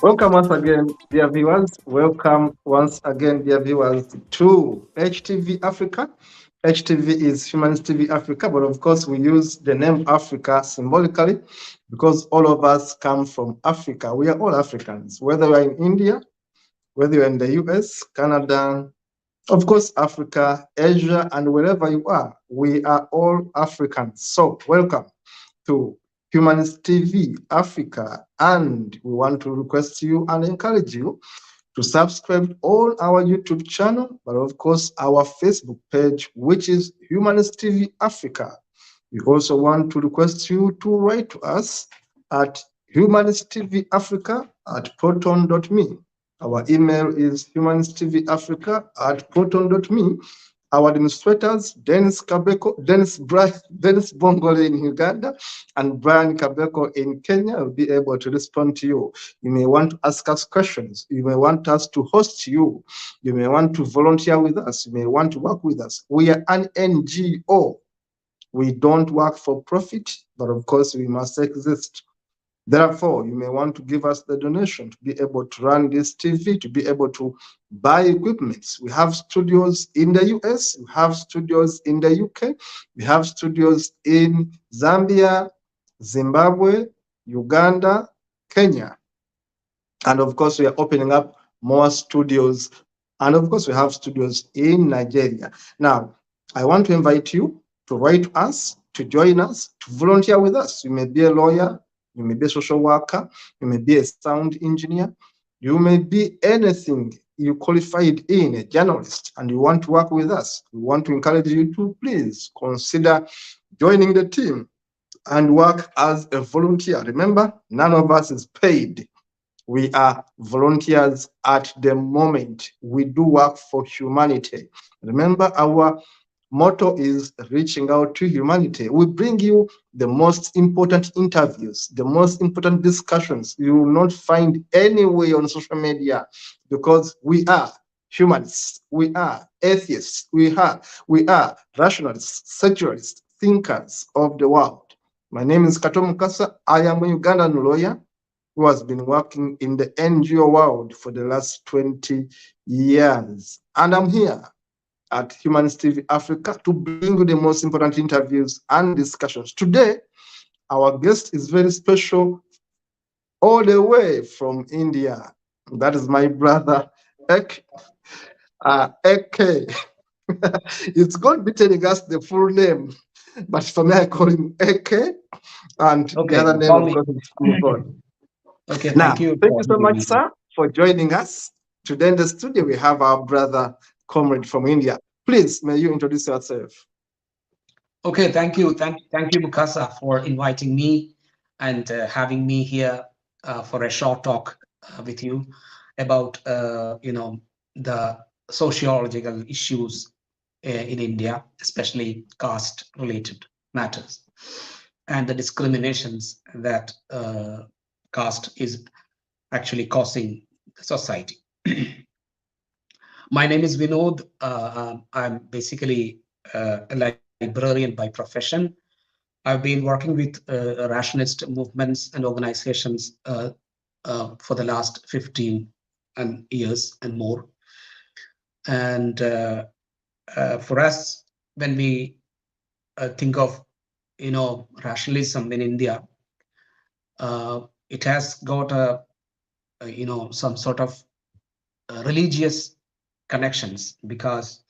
Welcome once again, dear viewers. Welcome once again, dear viewers, to HTV Africa. HTV is Humanist TV Africa, but of course we use the name Africa symbolically because all of us come from Africa. We are all Africans, whether you're in India, whether you're in the US, Canada, of course, Africa, Asia, and wherever you are, we are all Africans. So welcome to Humanist TV Africa, and we want to request you and encourage you to subscribe all our YouTube channel, but of course our Facebook page, which is Humanist TV Africa. We also want to request you to write to us at humanisttvafrica@proton.me. Our email is humanisttvafrica@proton.me. Our administrators, Dennis Bongole in Uganda and Brian Kabeko in Kenya, will be able to respond to you. You may want to ask us questions. You may want us to host you. You may want to volunteer with us. You may want to work with us. We are an NGO. We don't work for profit, but of course we must exist. Therefore, you may want to give us the donation to be able to run this TV, to be able to buy equipment. We have studios in the US, we have studios in the UK, we have studios in Zambia, Zimbabwe, Uganda, Kenya. And of course, we are opening up more studios. And of course, we have studios in Nigeria. Now, I want to invite you to write to us, to join us, to volunteer with us. You may be a lawyer, you may be a social worker, you may be a sound engineer, you may be anything you qualified in, a journalist, and you want to work with us. We want to encourage you to please consider joining the team and work as a volunteer. Remember, none of us is paid. We are volunteers at the moment. We do work for humanity. Remember, our motto is reaching out to humanity. We bring you the most important interviews, the most important discussions you will not find anywhere on social media, because we are humanists, we are atheists, we are rationalists, secularists, thinkers of the world. My name is Kato Mukasa. I am a Ugandan lawyer who has been working in the NGO world for the last 20 years. And I'm here at Humanist TV Africa to bring you the most important interviews and discussions. Today, our guest is very special, all the way from India. That is my brother, AK. It's going to be telling us the full name, but for me, I call him AK, and the other name, of course, is Vinod. Okay, thank you so much, sir, for joining us. Today in the studio, we have our brother, comrade from India. Please, may you introduce yourself? Okay, thank you. Thank you, Mukasa, for inviting me and having me here for a short talk with you about, the sociological issues in India, especially caste-related matters and the discriminations that caste is actually causing society. My name is Vinod. I'm basically a librarian by profession. I've been working with rationalist movements and organizations for the last 15 years and more. And for us, when we think of, rationalism in India, it has got some sort of religious connections, because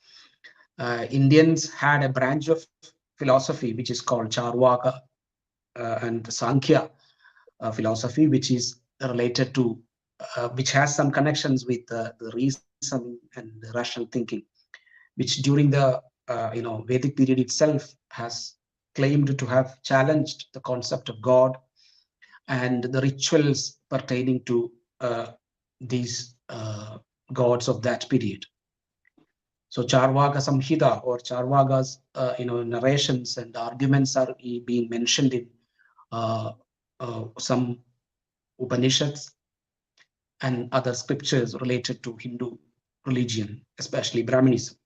Indians had a branch of philosophy which is called Charvaka and Sankhya philosophy, which is related to, which has some connections with the reason and the rational thinking, which during the Vedic period itself has claimed to have challenged the concept of God and the rituals pertaining to these gods of that period. So Charvaka Samhita, or Charvaka's narrations and arguments, are being mentioned in some Upanishads and other scriptures related to Hindu religion, especially Brahmanism.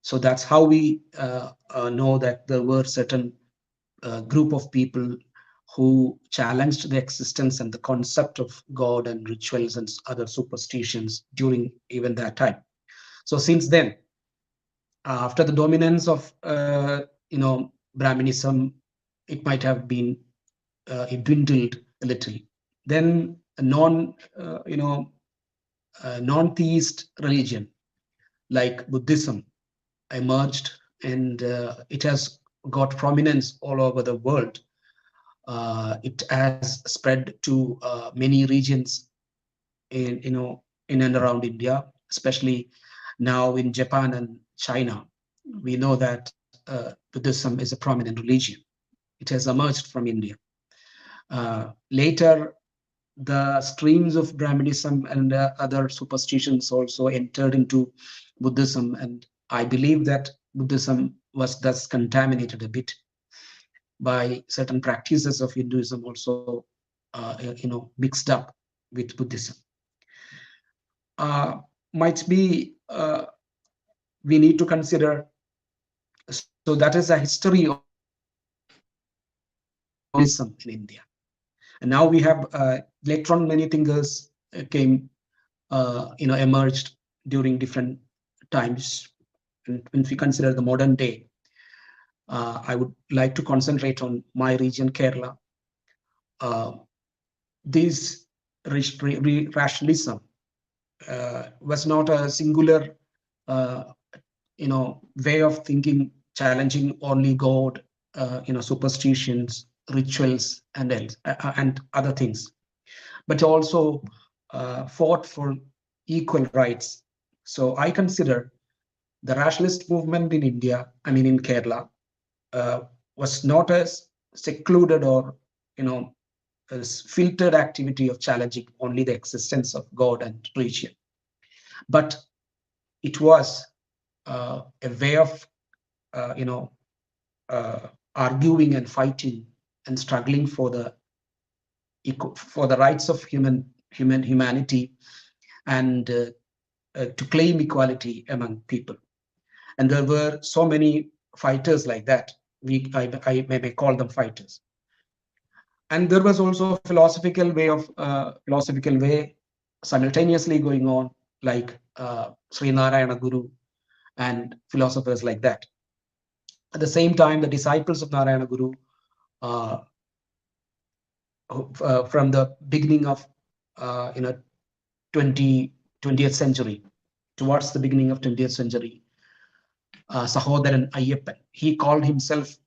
So that's how we know that there were certain group of people who challenged the existence and the concept of God and rituals and other superstitions during even that time. So since then, after the dominance of Brahmanism, it might have been it dwindled a little. Then a non-theist religion like Buddhism emerged, and it has got prominence all over the world. It has spread to many regions in and around India, especially now in Japan and China. We know that Buddhism is a prominent religion. It has emerged from India. Later, the streams of Brahmanism and other superstitions also entered into Buddhism, and I believe that Buddhism was thus contaminated a bit by certain practices of Hinduism, also mixed up with Buddhism. Might be we need to consider. So that is a history of Buddhism in India. And now we have later on many thinkers came, emerged during different times. And if we consider the modern day, I would like to concentrate on my region, Kerala. This rationalism was not a singular, way of thinking, challenging only God, superstitions, rituals, and other things, but also fought for equal rights. So I consider the rationalist movement in India, in Kerala, was not a secluded or a filtered activity of challenging only the existence of God and religion, but it was a way of arguing and fighting and struggling for the rights of humanity, and to claim equality among people. And there were so many fighters like that. I may call them fighters. And there was also a philosophical way simultaneously going on, like Sri Narayana Guru and philosophers like that. At the same time, the disciples of Narayana Guru, from the beginning of 20th century, towards the beginning of 20th century, Sahodaran Ayyappan, he called himself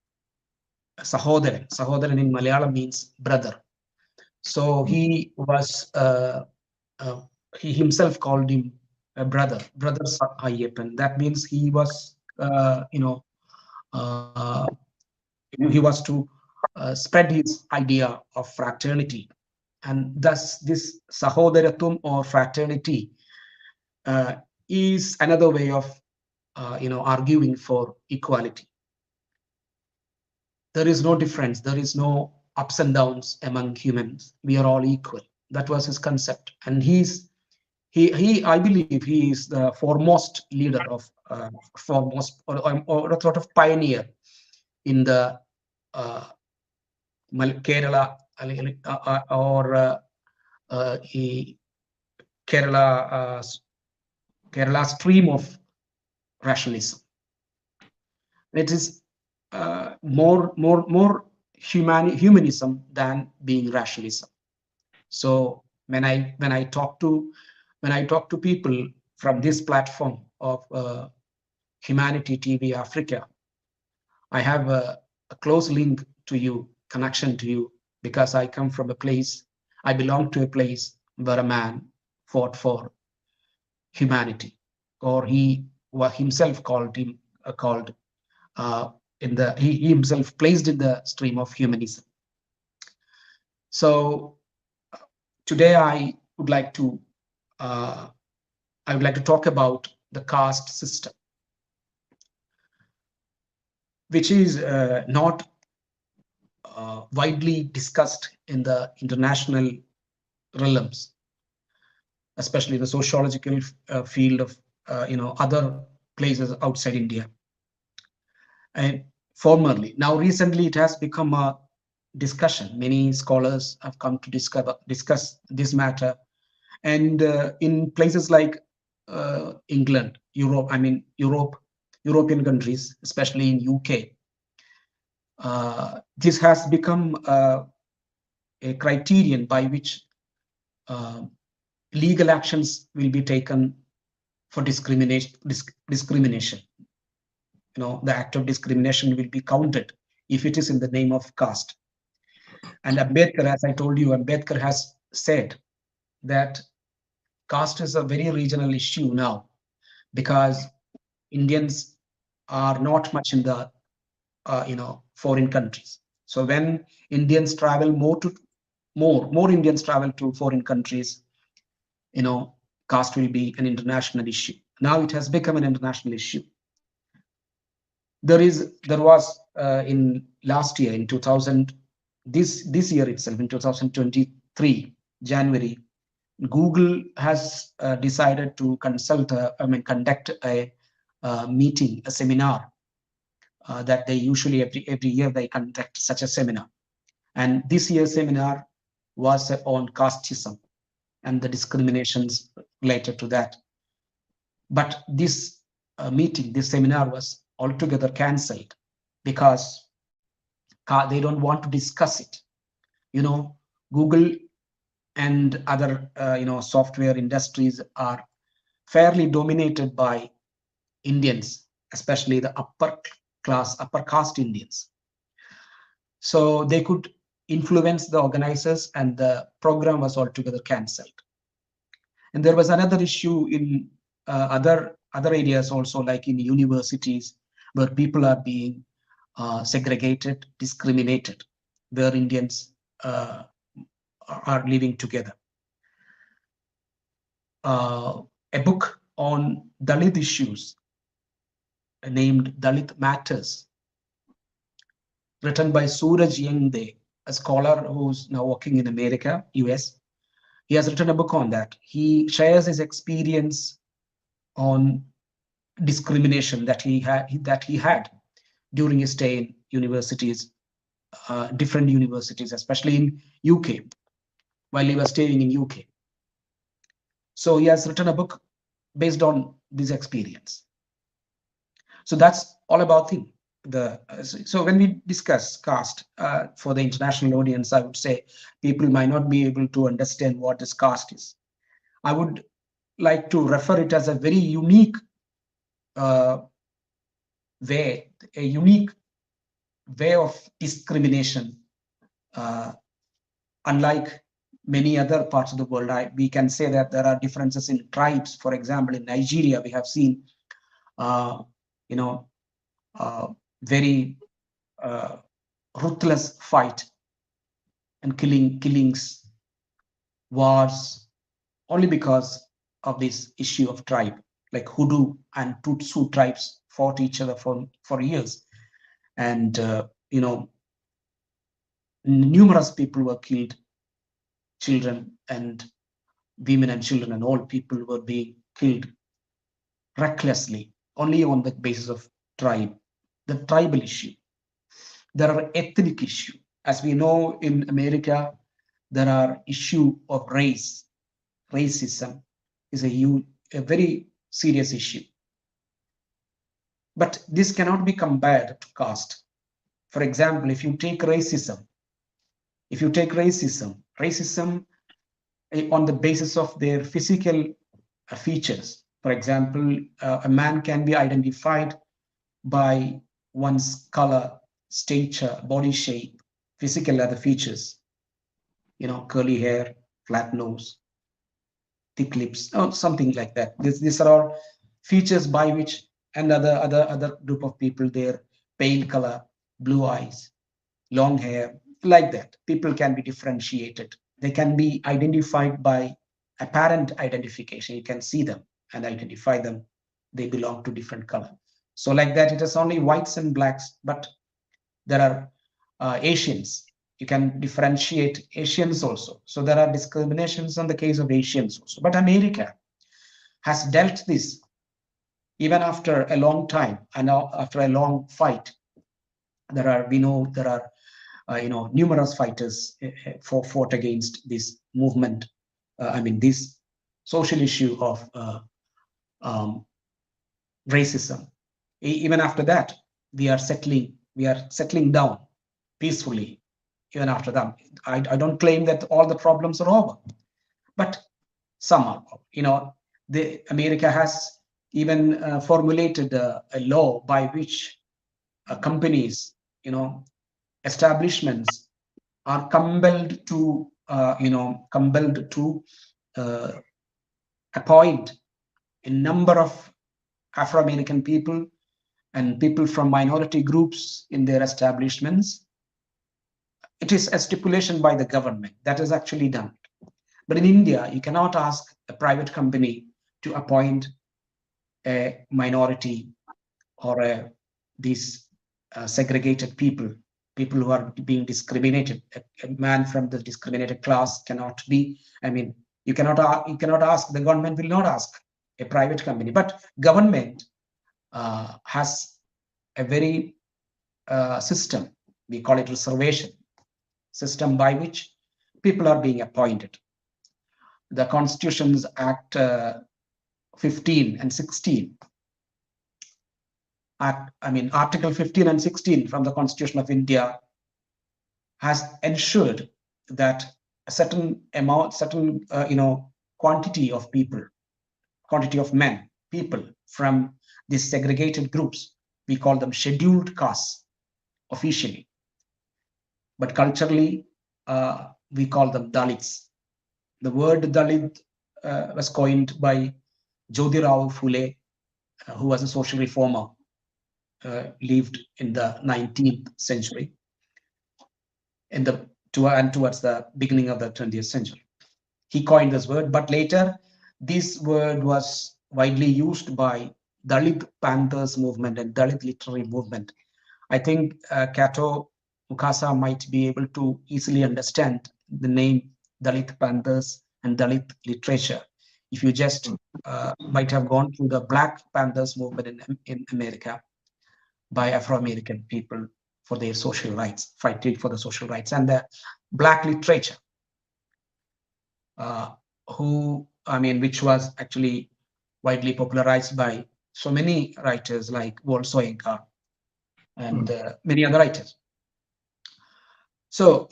Sahodaran. Sahodaran in Malayalam means brother. So he was, he himself called him a brother Ayyappan. That means he was, he was to spread his idea of fraternity. And thus this Sahodaratum or fraternity is another way of, arguing for equality. There is no difference. There is no ups and downs among humans. We are all equal. That was his concept. And I believe he is the foremost leader of, or a sort of pioneer in the Kerala or Kerala stream of rationalism. It is more humanism than being rationalism. So when I talk to people from this platform of Humanity TV Africa, I have a close link to you, connection to you, because I come from a place, I belong to a place where a man fought for humanity, or he himself called he himself placed in the stream of humanism. So today uh, I would like to talk about the caste system, which is not widely discussed in the international realms, especially the sociological field of other places outside India. And formerly, now recently, it has become a discussion. Many scholars have come to discuss this matter, and in places like England, Europe, European countries, especially in UK, this has become a criterion by which uh, legal actions will be taken for discrimination. The act of discrimination will be counted if it is in the name of caste. And Ambedkar, as I told you, Ambedkar has said that caste is a very regional issue now, because Indians are not much in the foreign countries. So when Indians travel more Indians travel to foreign countries, caste will be an international issue. Now it has become an international issue. There was in last year, in 2000, this year itself, in 2023 January, Google has decided to conduct a meeting, a seminar that they usually every year they conduct such a seminar. And this year's seminar was on casteism and the discriminations related to that. But this this seminar was altogether cancelled because they don't want to discuss it. Google and other software industries are fairly dominated by Indians, especially the upper caste Indians. So they could influence the organizers, and the program was altogether cancelled. And there was another issue in other areas also, like in universities, where people are being segregated, discriminated, where Indians are living together. A book on Dalit issues named Dalit Matters, written by Suraj Yengde, a scholar who's now working in America, US. He has written a book on that. He shares his experience on discrimination that he had during his stay in universities, different universities, especially in UK, while he was staying in UK. So he has written a book based on this experience. So that's all about thing. So when we discuss caste for the international audience, I would say people might not be able to understand what this caste is. I would like to refer it as a very unique way of discrimination. Unlike many other parts of the world, we can say that there are differences in tribes. For example, in Nigeria, we have seen, very ruthless fight and killings, wars, only because of this issue of tribe. Like Hudu and Tutsu tribes fought each other for years, and numerous people were killed. Children and women and children and all people were being killed recklessly, only on the basis of tribe, the tribal issue. There are ethnic issues. As we know, in America, there are issue of race. Racism is a very serious issue. But this cannot be compared to caste. For example, if you take racism, racism on the basis of their physical features. For example, a man can be identified by one's color, stature, body shape, physical other features, curly hair, flat nose, thick lips, or something like that. These are all features by which other group of people, their pale color, blue eyes, long hair, like that. People can be differentiated. They can be identified by apparent identification. You can see them and identify them. They belong to different color. So like that, it is only whites and blacks, but there are Asians. You can differentiate Asians also. So there are discriminations on the case of Asians also. But America has dealt this even after a long time and after a long fight. We know there are numerous fighters fought against this movement. This social issue of racism. Even after that, we are settling down peacefully. Even after that, I don't claim that all the problems are over, but some are. America has even formulated a law by which companies, establishments are compelled to appoint a number of Afro-American people and people from minority groups in their establishments. It is a stipulation by the government that is actually done. But in India, you cannot ask a private company to appoint a minority or these segregated people who are being discriminated. A man from the discriminated class cannot be. You cannot ask. The government will not ask a private company, but government has a very system. We call it reservation system by which people are being appointed. The Constitution's Act 15 and 16. Article 15 and 16 from the Constitution of India has ensured that a certain quantity of people, quantity of people from these segregated groups, we call them scheduled castes officially, but culturally we call them Dalits. The word Dalit was coined by Jyotirao Phule, who was a social reformer, lived in the 19th century, towards the beginning of the 20th century. He coined this word, but later this word was widely used by Dalit Panthers movement and Dalit literary movement. I think Kato Mukasa might be able to easily understand the name Dalit Panthers and Dalit literature if you just might have gone through the Black Panthers movement in America by Afro-American people for their social rights, fighting for the social rights, and the Black literature, which was actually widely popularized by so many writers like Walt Soyinka and many other writers. So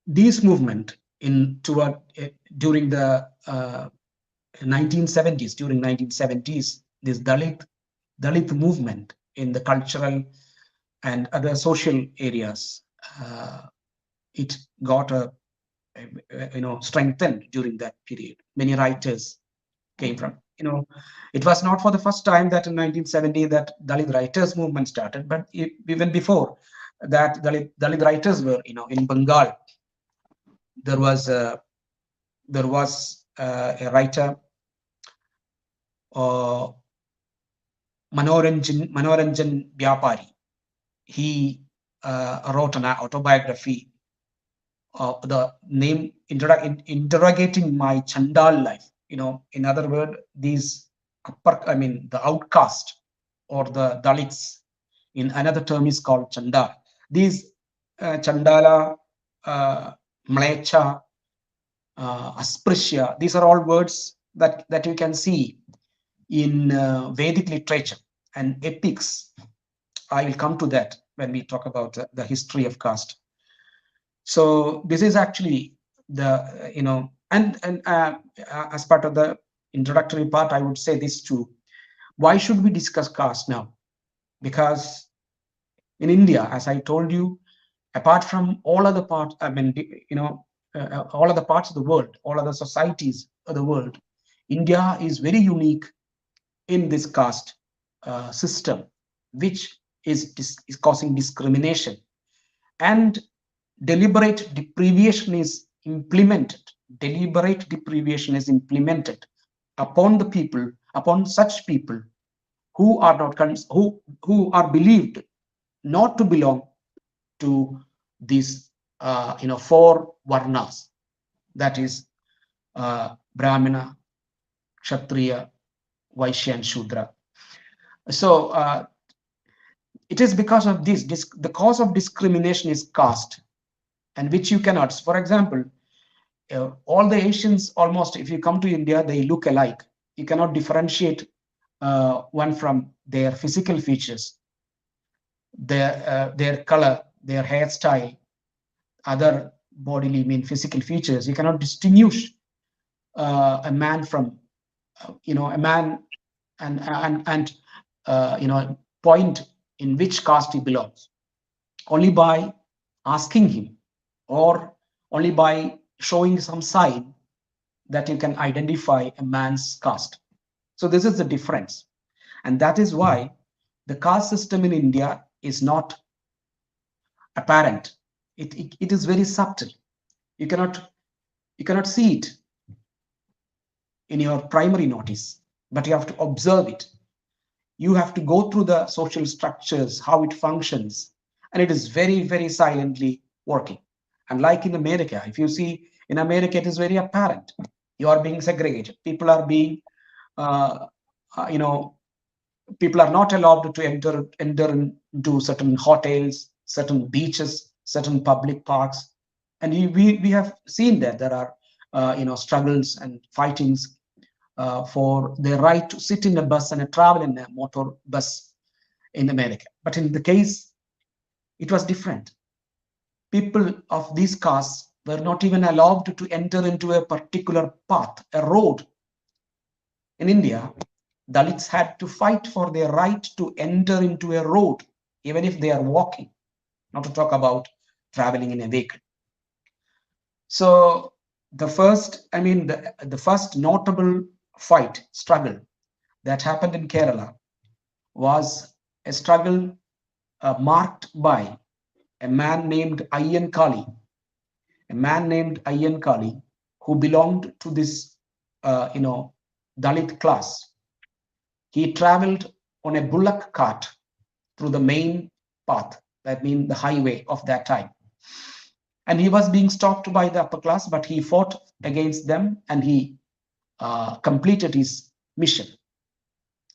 these movement during the 1970s, this Dalit movement in the cultural and other social areas, it got strengthened during that period. Many writers came from. It was not for the first time that in 1970 that Dalit writers movement started, but even before that, Dalit writers were, in Bengal. There was a writer, Manoranjan Vyapari. He wrote an autobiography. The name interrogating my Chandal life. In other words, the outcast or the Dalits. In another term is called Chandal. These Chandala, Mlecha, Asprishya, these are all words that you can see in Vedic literature and epics. I will come to that when we talk about the history of caste. So this is actually the, and as part of the introductory part, I would say this too. Why should we discuss caste now? Because in India, as I told you, apart from all other parts, I mean, all other parts of the world, all other societies of the world, India is very unique in this caste system, which is causing discrimination, and deliberate deprivation is implemented. Deliberate deprivation is implemented upon the people, upon such people who are not who are believed not to belong to these four varnas, that is Brahmana, Kshatriya, Vaishya, and Shudra. So it is because of this, the cause of discrimination is caste, and which you cannot. For example, all the Asians, almost, if you come to India, they look alike. You cannot differentiate one from their physical features, their color, their hairstyle, other bodily, physical features. You cannot distinguish a man from, a man, and point in which caste he belongs, only by asking him, or only by showing some sign that you can identify a man's caste. So this is the difference, and that is why the caste system in India is not apparent. It is very subtle. You cannot see it in your primary notice, but you have to observe it. You have to go through the social structures, how it functions, and it is very, very silently working. And like in America, if you see in America, it is very apparent. You are being segregated. People are being, people are not allowed to enter into certain hotels, certain beaches, certain public parks. And we have seen that there are, struggles and fightings for their right to sit in a bus and travel in a motor bus in America. But in the case, it was different. People of these castes were not even allowed to enter into a particular path, a road. In India, Dalits had to fight for their right to enter into a road, even if they are walking, not to talk about traveling in a vehicle. So the first, the first notable struggle that happened in Kerala was a struggle marked by a man named Ayyan Kali, who belonged to this, Dalit class. He traveled on a bullock cart through the main path, that means the highway of that time. And he was being stopped by the upper class, but he fought against them, and he completed his mission.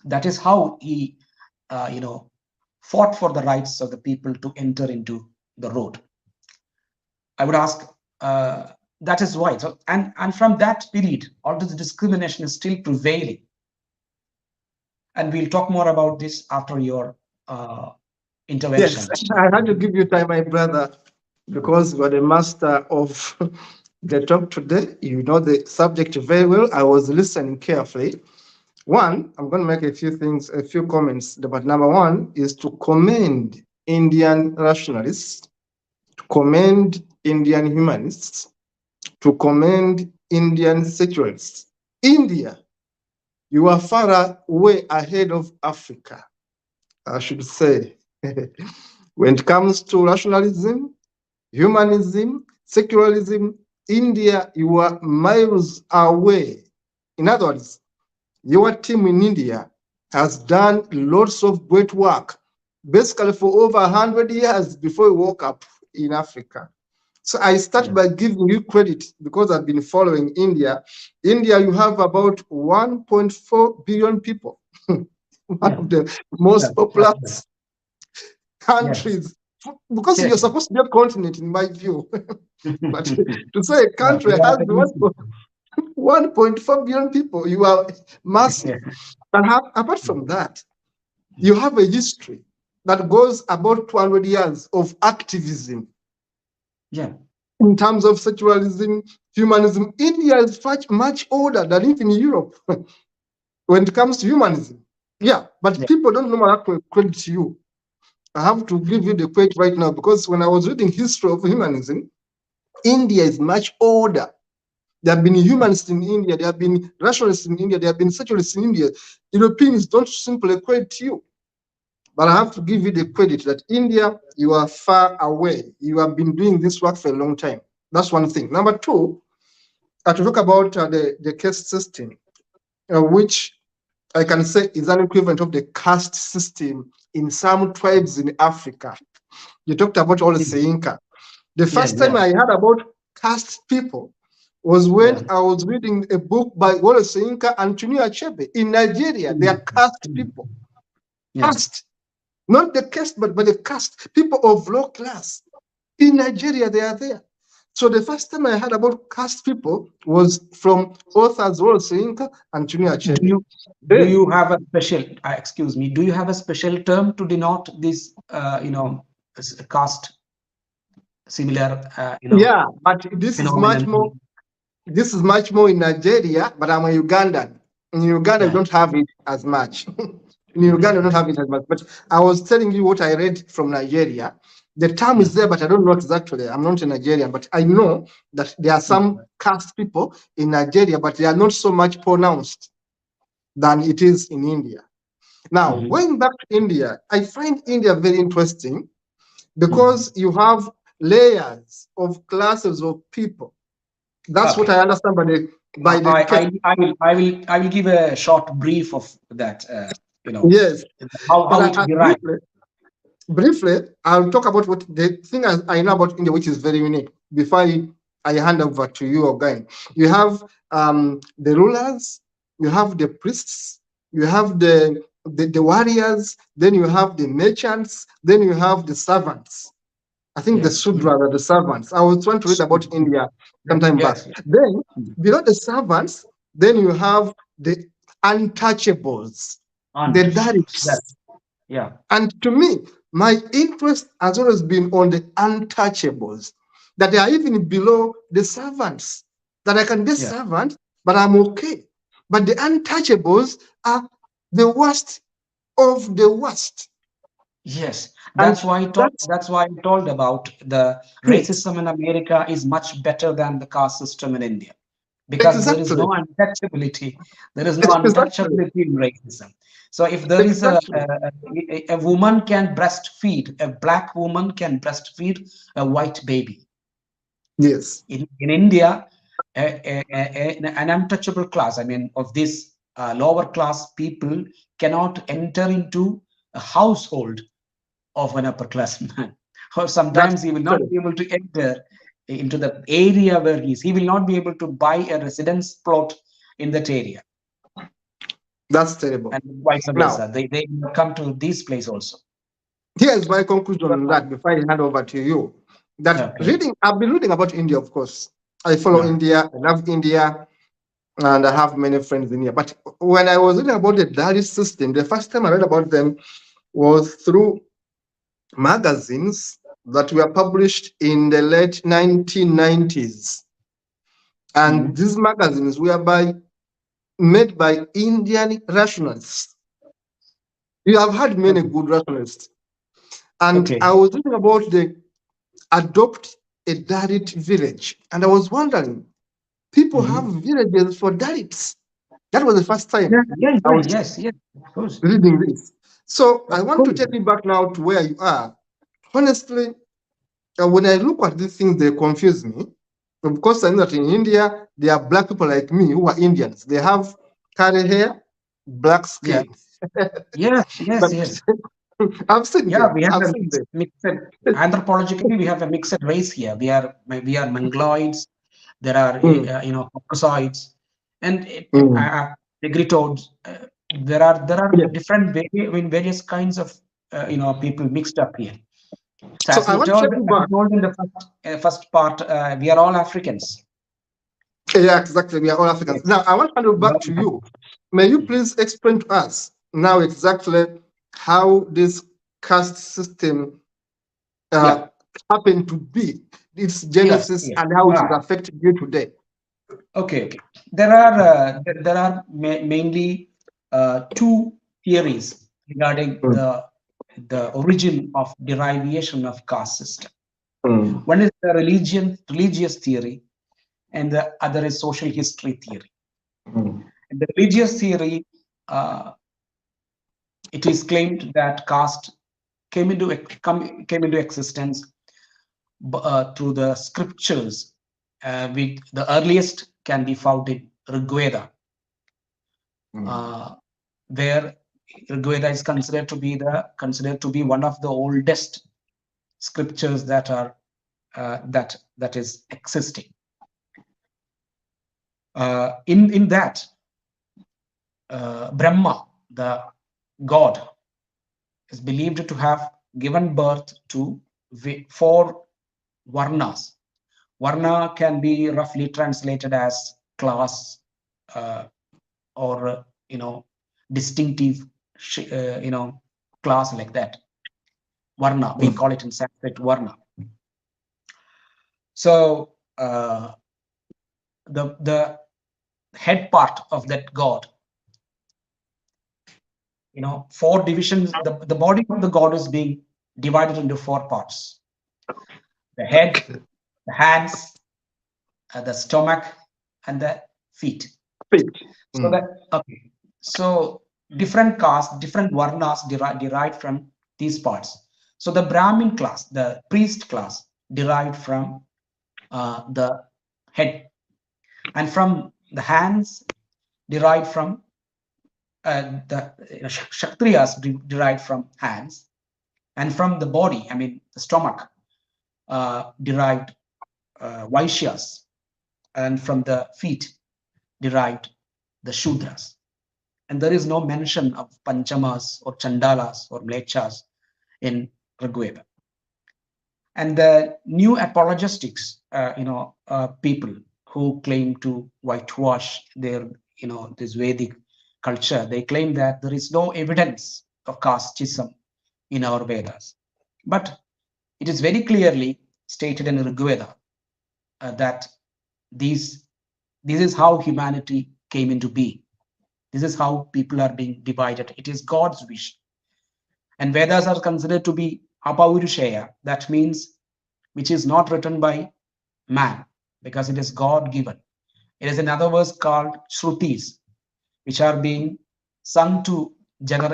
That is how he, fought for the rights of the people to enter into the road. I would ask, that is why. So, and from that period, all this discrimination is still prevailing. And we'll talk more about this after your intervention. Yes, I had to give you time, my brother, because you are the master of the talk today. You know the subject very well. I was listening carefully. One, I'm going to make a few comments. But number one is to commend Indian rationalists, to commend Indian humanists, to commend Indian secularists. India, you are far way ahead of Africa, I should say. When it comes to rationalism, humanism, secularism, India, you are miles away. In other words, your team in India has done lots of great work, basically for over 100 years before you woke up in Africa. So I start by giving you credit because I've been following India. India, you have about 1.4 billion people, one of the most populous countries, because you're supposed to be a continent, in my view. But to say a country has 1.4 billion people, you are massive. But apart from that, you have a history. that goes about 200 years of activism. Yeah. In terms of secularism, humanism, India is much older than even Europe when it comes to humanism. Yeah, but people don't normally credit you. I have to give you the credit right now, because when I was reading history of humanism, India is much older. There have been humanists in India, there have been rationalists in India, there have been secularists in India. Europeans don't simply credit you. But I have to give you the credit that India, you are far away. You have been doing this work for a long time. That's one thing. Number two, to talk about the caste system, which I can say is an equivalent of the caste system in some tribes in Africa. You talked about all the Seinka. The first time I heard about caste people was when I was reading a book by Wole Soyinka and Chinua Achebe. In Nigeria, they are caste people. Caste. Not the caste, but the caste. People of low class. In Nigeria, they are there. So the first time I heard about caste people was from authors Wole Soyinka and Chinua Achebe. Do you have a special, excuse me, do you have a special term to denote this, caste similar, Yeah, but this is much more. This is much more in Nigeria, but I'm a Ugandan. In Uganda, we don't have it as much. In Uganda, we don't have it as much. But I was telling you what I read from Nigeria. The term is there, but I don't know exactly. I'm not a Nigerian, but I know that there are some caste people in Nigeria, but they are not so much pronounced than it is in India. Now, going back to India, I find India very interesting because you have layers of classes of people. That's what I understand by the I will give a short brief of that. Yes. How it derived. Briefly, I'll talk about what the thing I know about India, which is very unique. Before I hand over to you again, you have the rulers, you have the priests, you have the warriors, then you have the merchants, then you have the servants. I think the Sudras are the servants. I was trying to read about India sometime back. Then below the servants, then you have the untouchables, the Dalits. And to me, my interest has always been on the untouchables, that they are even below the servants, that I can be servant, but I'm okay. But the untouchables are the worst of the worst. Yes, that's why I told about the racism in America is much better than the caste system in India, because there is no untouchability. There is no untouchability in racism. So if there is a woman can breastfeed, a black woman can breastfeed a white baby. Yes. In India, an untouchable class, I mean, of this lower class people cannot enter into a household of an upper class man, or sometimes he will not be able to enter into the area where he will not be able to buy a residence plot in that area. That's terrible. And vice versa. They come to this place also. Here's my conclusion on that before I hand over to you. That I've been reading about India, of course. I follow India, I love India, and I have many friends in India. But when I was reading about the Dalit system, the first time I read about them was through magazines that were published in the late 1990s. And these magazines were made by Indian rationalists. You have had many good rationalists. And I was reading about the Adopt a Dalit village. And I was wondering, people have villages for Dalits. That was the first time I was reading this. So I want to take you back now to where you are. Honestly, when I look at these things, they confuse me. Of course, I know that in India, there are black people like me who are Indians. They have curly hair, black skin. Yes. I've seen them. We have a mixed anthropologically, we have a mixed race here. We are Mongoloids. There are Caucasoids and Negritodes. There are different various kinds of people mixed up here. So as you told in the first part, we are all Africans. Yeah, exactly. We are all Africans. Now, I want to hand it back to you. May you please explain to us now exactly how this caste system Yeah. happened to be, its Yes. genesis, Yes. and how it is affecting you today? Okay. Okay. There are mainly two theories regarding Mm, the origin of derivation of caste system. mm, One is the religious theory, and the other is social history theory. mm, In the religious theory, uh, it is claimed that caste came into existence through the scriptures. The earliest can be found in Rigveda, mm, uh, where Rigveda is considered to be one of the oldest scriptures that are that is existing. In that, Brahma, the god, is believed to have given birth to four varnas. Varna can be roughly translated as class, uh, or distinctive, class, like that. Varna, we mm, call it in Sanskrit Varna. So the head part of that god, four divisions. The body of the god is being divided into four parts: the head, the hands, the stomach, and the feet. faith. So that, okay. So different castes, different varnas derived from these parts. So the Brahmin class, the priest class, derived from the head, and from the hands derived from the Kshatriyas derived from hands, and from the body, I mean the stomach, derived Vaishyas, and from the feet derived the Shudras. And there is no mention of Panchamas or Chandalas or Mlechas in Rigveda. And the new apologetics, people who claim to whitewash their, this Vedic culture, they claim that there is no evidence of casteism in our Vedas. But it is very clearly stated in Rigveda that these this is how humanity came into being. This is how people are being divided. It is God's wish. And Vedas are considered to be apaurushaya. That means which is not written by man, because it is God given. It is in other words called Shrutis, which are being sung to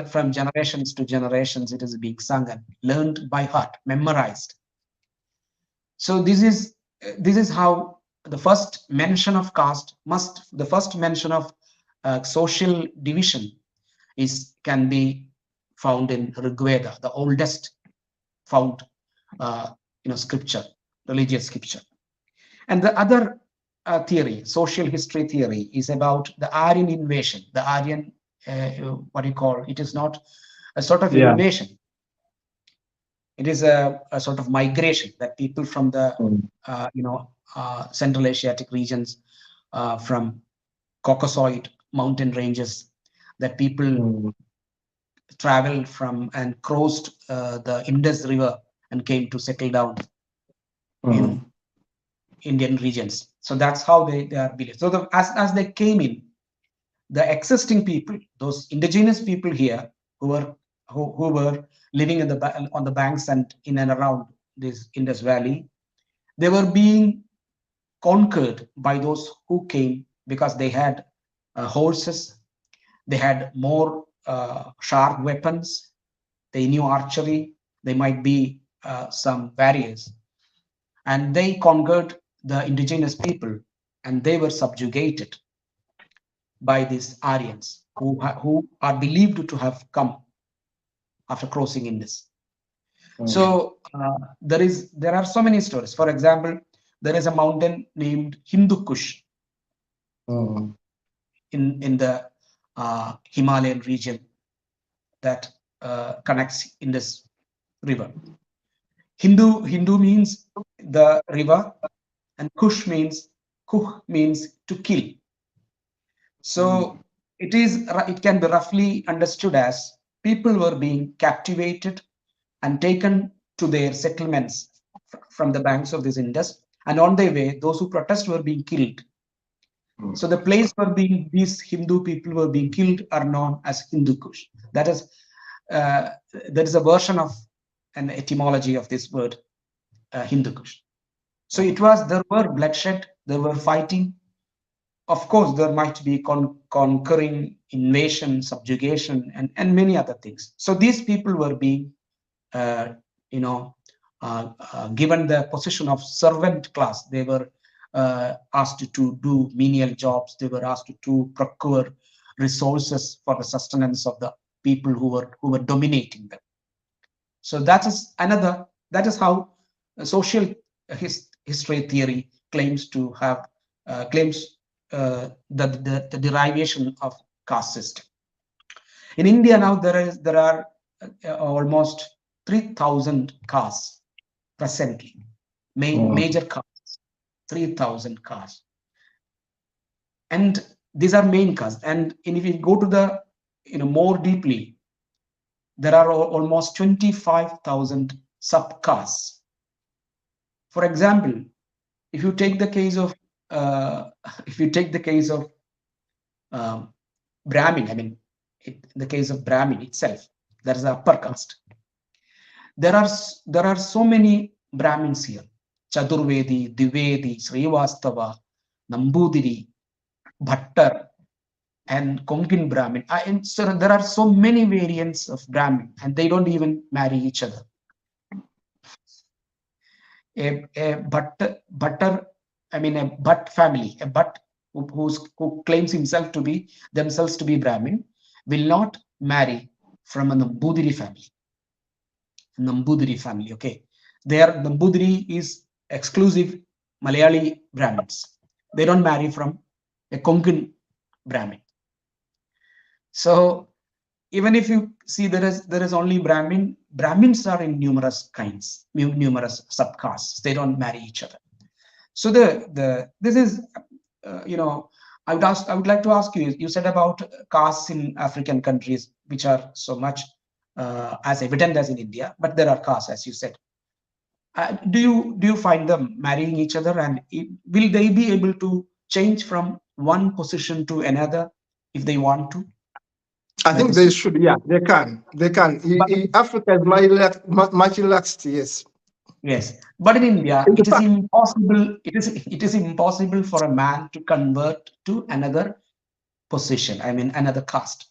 from generations to generations. It is being sung and learned by heart, memorized. So this is how the first mention of caste the first mention of social division can be found in Rigveda, the oldest found scripture, religious scripture. And the other theory, social history theory, is about the Aryan invasion. The Aryan, what do you call? It is not a sort of Yeah. invasion. It is a sort of migration that people from the Mm, Central Asiatic regions, from Caucasoid mountain ranges, that people mm, traveled from and crossed the Indus River and came to settle down in mm, Indian regions. So that's how they are believed. So as they came in, the existing people, those indigenous people here who were living on the banks and in and around this Indus Valley, they were being conquered by those who came because they had horses, they had more sharp weapons, they knew archery, they might be some warriors, and they conquered the indigenous people, and they were subjugated by these Aryans who are believed to have come after crossing Indus. mm, So there are so many stories. For example, there is a mountain named Hindu Kush mm, in the Himalayan region that connects Indus River. Hindu means the river, and Kush means to kill. mm, So it can be roughly understood as people were being captivated and taken to their settlements from the banks of this Indus. And on their way, those who protest were being killed. So the place where these Hindu people were being killed are known as Hindu Kush. That is a version of an etymology of this word, Hindu Kush. So there were bloodshed, there were fighting. Of course, there might be conquering, invasion, subjugation, and many other things. So these people were being, given the position of servant class. They were asked to do menial jobs. They were asked to procure resources for the sustenance of the people who were dominating them. So that is how social history theory claims to have the derivation of caste system. In India now there are almost 3,000 castes presently, major castes, 3,000 castes, and these are main castes. And if you go to the more deeply, there are almost 25,000 subcastes. For example, if you take the case of Brahmin, I mean, in the case of Brahmin itself, there is the upper caste. There are so many Brahmins here: Chaturvedi, Divedi, Srivastava, Nambudiri, Bhattar, and Konkan Brahmin. And so there are so many variants of Brahmin, and they don't even marry each other. A Bhatt family, a Bhatt who claims themselves to be Brahmin, will not marry from a Nambudiri family. Okay. Nambudiri is exclusive Malayali Brahmins. They don't marry from a Konkan Brahmin. So even if you see there is only Brahmins are in numerous kinds, numerous subcastes. They don't marry each other. So this is I would like to ask you. You said about castes in African countries which are so much as evident as in India, but there are castes, as you said. Do you find them marrying each other, and will they be able to change from one position to another if they want to? I think they should. Yeah, they can. Africa is much relaxed. Yes. Yes, but in India, it is impossible. It is impossible for a man to convert to another position. I mean, another caste.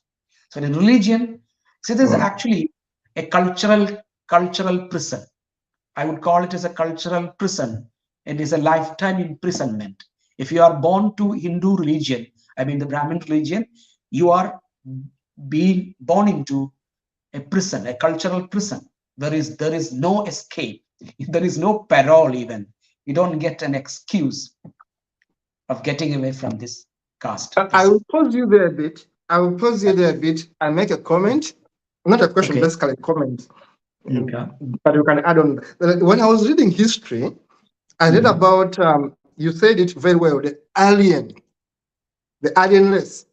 So in religion, this is actually a cultural prison. I would call it as a cultural prison. It is a lifetime imprisonment. If you are born to Hindu religion, I mean the Brahmin religion, you are being born into a prison, a cultural prison. There is no escape. There is no parole even. You don't get an excuse of getting away from this caste. I will pause you there a bit. And make a comment. Not a question, basically a comment. But you can add on. When I was reading history, I read about, you said it very well, the alien race.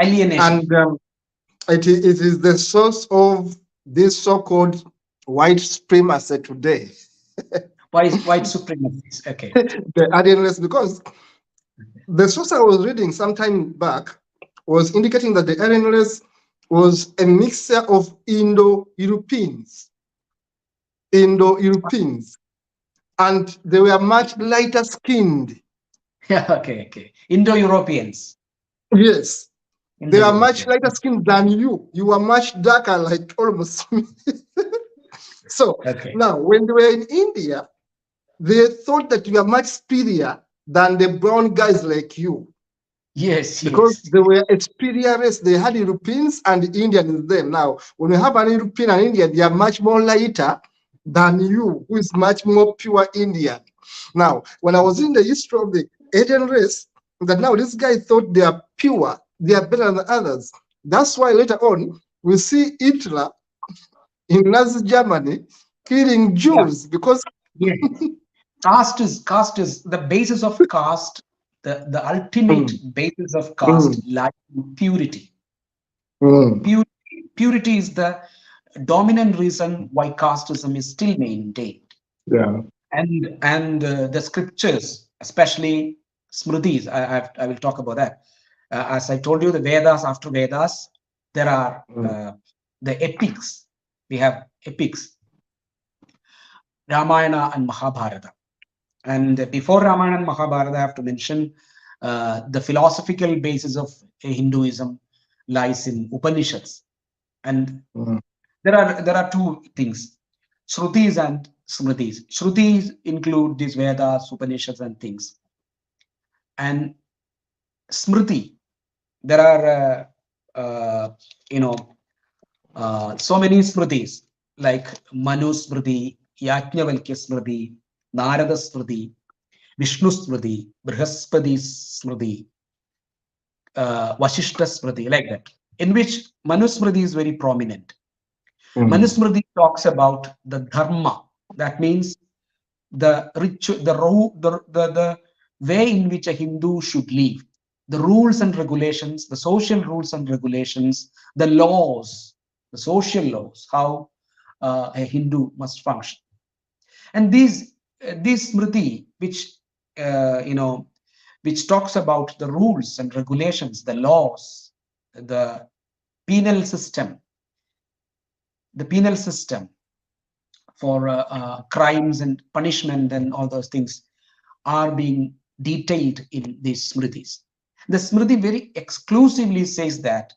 Alienation. And it is the source of this so-called white supremacy today. White supremacy. Okay. The alien race, because the source I was reading some time back was indicating that the alien race was a mixture of Indo-Europeans, and they were much lighter skinned. Yeah, okay. Indo-Europeans. Yes. They are much lighter skinned than you. You are much darker, like almost me. So now, when they were in India, they thought that you are much superior than the brown guys like you. Yes. Because they were a superior race. They had Europeans and Indians then. Now, when you have an European and Indian, they are much more lighter than you, who is much more pure Indian. Now, when I was in the history of the Asian race, that now this guy thought they are pure, they are better than others. That's why later on, we see Hitler in Nazi Germany killing Jews because caste is the basis of caste. The ultimate basis of caste lies in purity. Purity is the dominant reason why casteism is still maintained. Yeah. And the scriptures, especially Smritis, I will talk about that. As I told you, the Vedas, after Vedas, there are the epics. We have epics, Ramayana and Mahabharata. And before Ramayana and Mahabharata, I have to mention the philosophical basis of Hinduism lies in Upanishads. And there are two things, Shrutis and Smritis. Shrutis include these Vedas, Upanishads, and things. And Smriti, there are so many Smritis like Manu Smriti, Yajnavalkya Smriti, Narada Smriti, Vishnu Smriti, Brihaspati Smriti, Vashishta Smriti, like that, in which Manu Smriti is very prominent. Manu Smriti talks about the dharma. That means the ritual, the way in which a Hindu should live, the rules and regulations, the social rules and regulations, the laws, the social laws, how a Hindu must function. And this Smriti, which which talks about the rules and regulations, the laws, the penal system, for crimes and punishment and all those things are being detailed in these Smritis. The Smriti very exclusively says that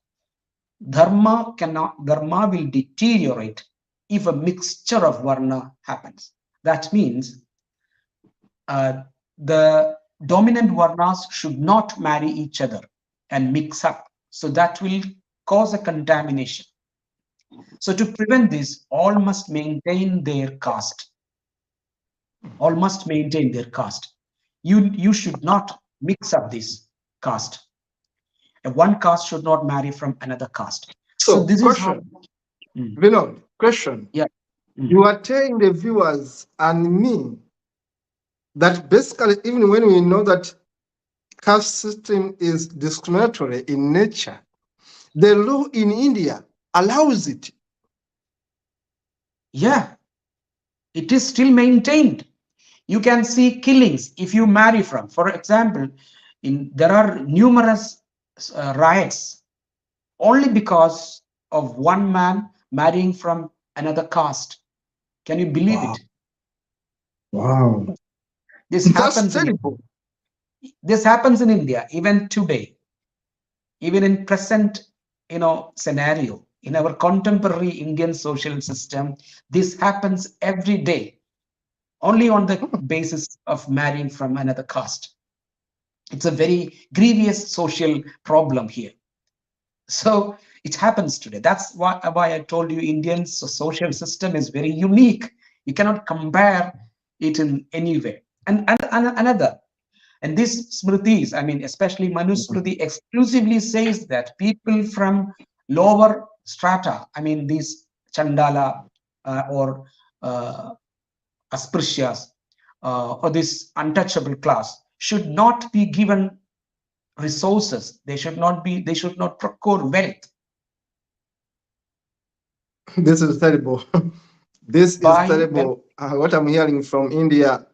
dharma will deteriorate if a mixture of varna happens. That means the dominant varnas should not marry each other and mix up. So that will cause a contamination. So to prevent this, all must maintain their caste. All must maintain their caste. You should not mix up this caste. And one caste should not marry from another caste. So this is how. Vinod, question. Yeah. You are telling the viewers and me that basically, even when we know that caste system is discriminatory in nature, the law in India allows it. Yeah, it is still maintained. You can see killings if you marry from. For example, there are numerous riots only because of one man marrying from another caste. Can you believe it? Wow. This happens in India even today, even in present scenario. In our contemporary Indian social system, this happens every day, only on the basis of marrying from another caste. It's a very grievous social problem here. So it happens today. That's why I told you Indian social system is very unique. You cannot compare it in any way. And another, and this Smritis, I mean, especially Manu Smriti exclusively says that people from lower strata, I mean, these Chandala or Asprishas or this untouchable class should not be given resources. They should not procure wealth. This is terrible. This is terrible. What I'm hearing from India.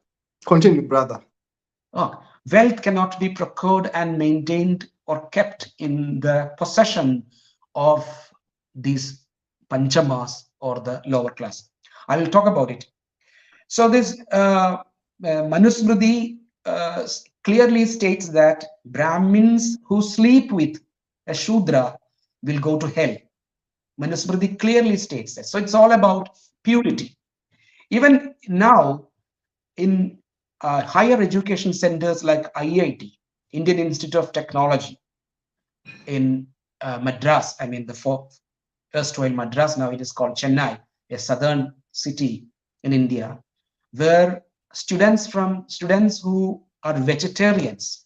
Continue, brother. Wealth cannot be procured and maintained or kept in the possession of these panchamas or the lower class. I will talk about it. So this Manusmriti clearly states that Brahmins who sleep with a Shudra will go to hell. Manusmriti clearly states that. So it's all about purity. Even now, in higher education centers like IIT, Indian Institute of Technology, in Madras, I mean the erstwhile Madras, now it is called Chennai, a southern city in India, where students who are vegetarians,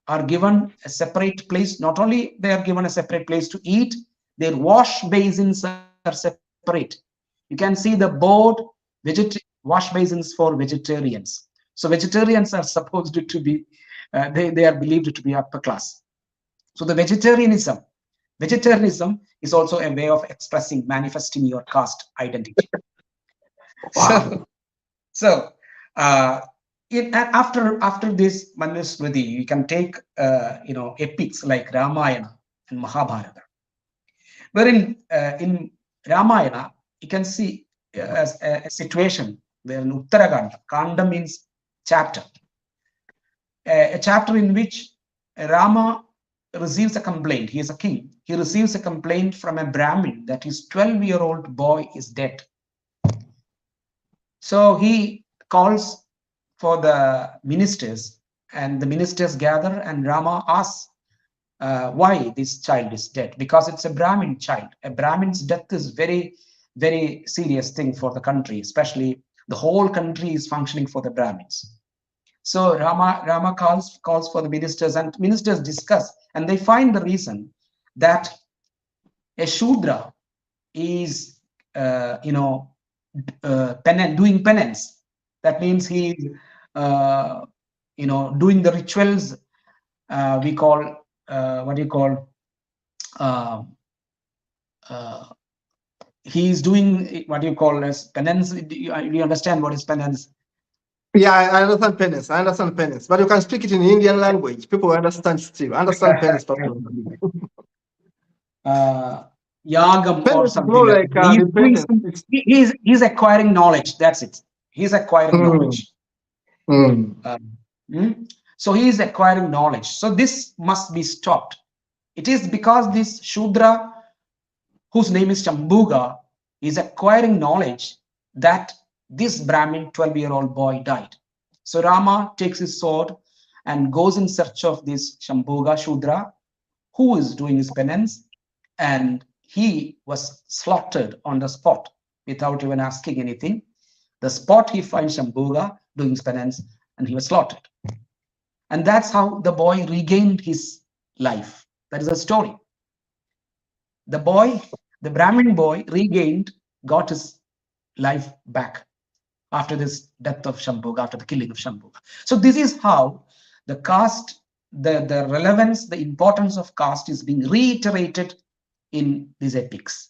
are given a separate place. Not only they are given a separate place to eat, their wash basins are separate. You can see the board wash basins for vegetarians. So vegetarians are supposed to be, they are believed to be upper class. So the vegetarianism Vegetarianism is also a way of expressing, manifesting your caste identity. Wow. So, uh, after this Manusmriti, you can take epics like Ramayana and Mahabharata, wherein in Ramayana you can see a situation where in Uttarakanda, Kanda means chapter, a chapter in which Rama receives a complaint. He is a king. He receives a complaint from a Brahmin that his 12-year-old boy is dead. So he calls for the ministers, and the ministers gather, and Rama asks why this child is dead, because it's a Brahmin child. A Brahmin's death is very, very serious thing for the country, especially the whole country is functioning for the Brahmins. So Rama calls for the ministers, and ministers discuss, and they find the reason that a Shudra is doing penance. That means he doing the rituals we call he's doing what you call as penance. Do you understand what is penance? Yeah, I understand penance. I understand penance, but you can speak it in Indian language. People understand still. Understand penance properly. Yagam or Penance is something more like like that. He's doing repentance. some, he's acquiring knowledge. That's it. He's acquiring knowledge. So he is acquiring knowledge. So this must be stopped. It is because this Shudra, whose name is Chambuga, is acquiring knowledge that this Brahmin 12-year-old boy died. So Rama takes his sword and goes in search of this Chambuga Shudra, who is doing his penance, and he was slaughtered on the spot without even asking anything. The spot he finds Chambuga doing his penance, and he was slaughtered. And that's how the boy regained his life. That is a story. The Brahmin boy got his life back after this death of Shambhuga, after the killing of Shambhuga. So this is how the caste, the relevance, the importance of caste is being reiterated in these epics.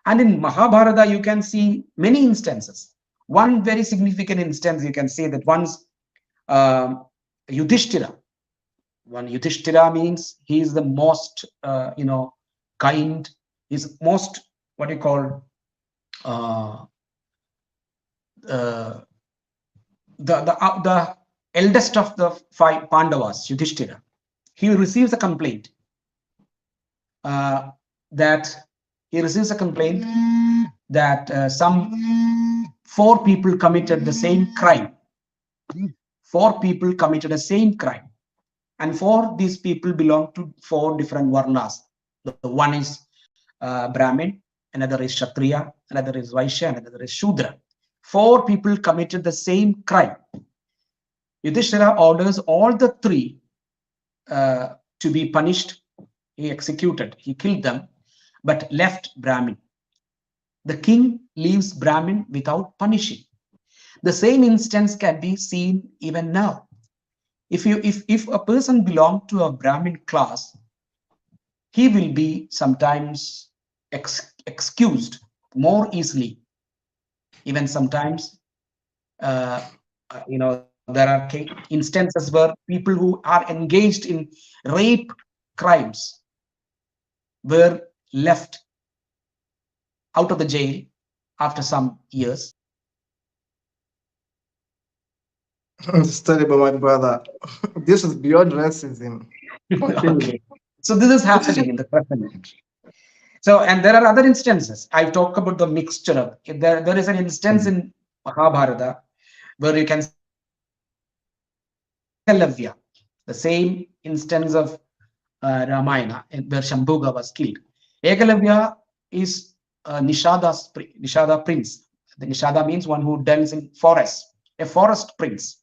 And in Mahabharata, you can see many instances. One very significant instance, you can say that once Yudhishthira. One Yudhishthira means he is the most, kind. He's most what you call the eldest of the 5 Pandavas, Yudhishthira. He receives a complaint that some 4 people committed the same crime. 4 people committed the same crime. And 4 these people belong to 4 different varnas. The one is Brahmin, another is Kshatriya, another is Vaishya, another is Shudra. 4 people committed the same crime. Yudhishthira orders all the 3 to be punished. He executed, he killed them, but left Brahmin. The king leaves Brahmin without punishing. The same instance can be seen even now. If a person belongs to a Brahmin class, he will be sometimes excused more easily. Even sometimes, there are instances where people who are engaged in rape crimes were left out of the jail after some years. It's terrible, my brother. This is beyond racism. Okay. So this is happening in the present. So, and there are other instances. I talk about the mixture of there is an instance in Mahabharata where you can see Ekalavya, the same instance of Ramayana where Shambhuga was killed. Ekalavya is Nishada prince. The Nishada means one who dwells in forest, a forest prince.